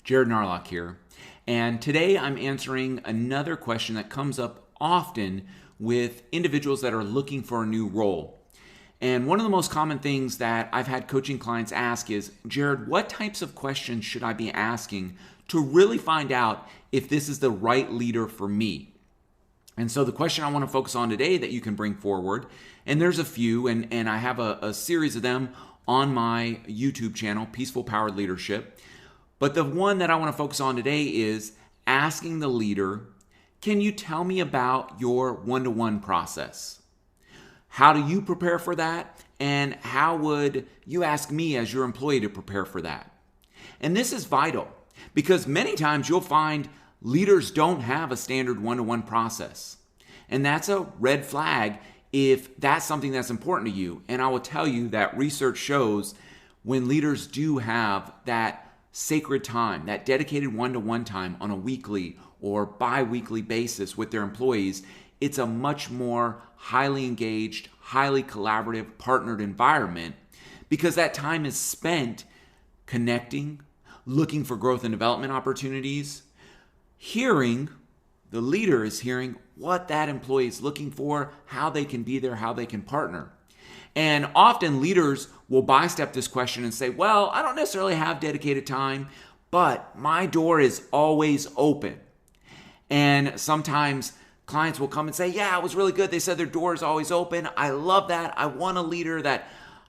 Jared Narlock here, and today I'm answering another question that comes up often with individuals that are looking for a new role. And one of the most common things that I've had coaching clients ask is, Jared, what types of questions should I be asking to really find out if this is the right leader for me? And so the question I want to focus on today that you can bring forward, and there's a few, and I have a series of them on my YouTube channel, Peaceful Powered Leadership. But the one that I want to focus on today is asking the leader, can you tell me about your one-to-one process? How do you prepare for that? And how would you ask me as your employee to prepare for that? And this is vital because many times you'll find leaders don't have a standard one-to-one process. And that's a red flag if that's something that's important to you. And I will tell you that research shows when leaders do have that sacred time, that dedicated one-to-one time on a weekly or bi-weekly basis with their employees, it's a much more highly engaged, highly collaborative, partnered environment because that time is spent connecting, looking for growth and development opportunities, the leader is hearing what that employee is looking for, how they can be there, how they can partner. And often leaders will bystep this question and say, well, I don't necessarily have dedicated time, but my door is always open. And sometimes clients will come and say, yeah, it was really good. They said their door is always open. I love that. I want a leader that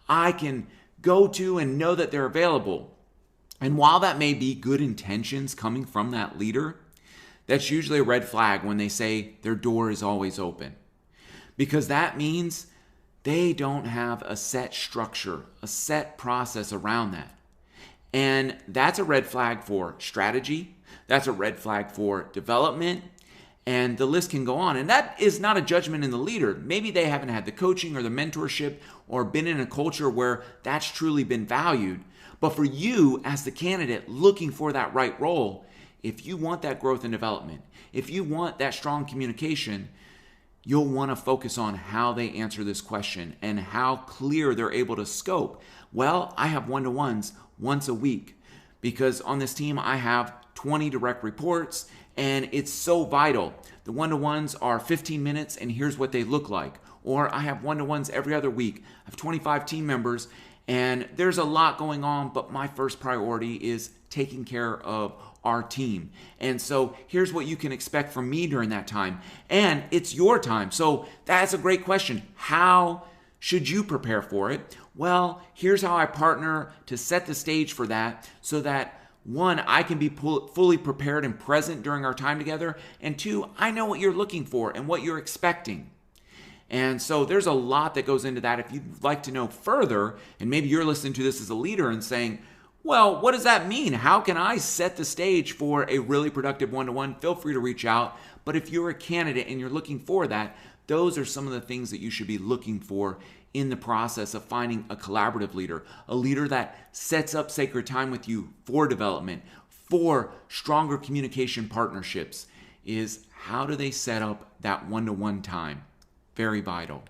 I can go to and know that they're available. And while that may be good intentions coming from that leader, that's usually a red flag when they say their door is always open. Because that means they don't have a set structure, a set process around that. And that's a red flag for strategy. That's a red flag for development. And the list can go on. And that is not a judgment in the leader. Maybe they haven't had the coaching or the mentorship or been in a culture where that's truly been valued. But for you as the candidate looking for that right role, if you want that growth and development, if you want that strong communication, you'll want to focus on how they answer this question and how clear they're able to scope. Well, I have one-to-ones once a week because on this team I have 20 direct reports and it's so vital. The one-to-ones are 15 minutes and here's what they look like. Or I have one-to-ones every other week. I have 25 team members and there's a lot going on, but my first priority is taking care of our team. And so here's what you can expect from me during that time. And it's your time. So that's a great question. How should you prepare for it? Well, here's how I partner to set the stage for that so that one, I can be fully prepared and present during our time together. And two, I know what you're looking for and what you're expecting. And so there's a lot that goes into that. If you'd like to know further, and maybe you're listening to this as a leader and saying, well, what does that mean? How can I set the stage for a really productive one-to-one? Feel free to reach out. But if you're a candidate and you're looking for that, those are some of the things that you should be looking for in the process of finding a collaborative leader, a leader that sets up sacred time with you for development, for stronger communication partnerships, is how do they set up that one-to-one time? Very vital.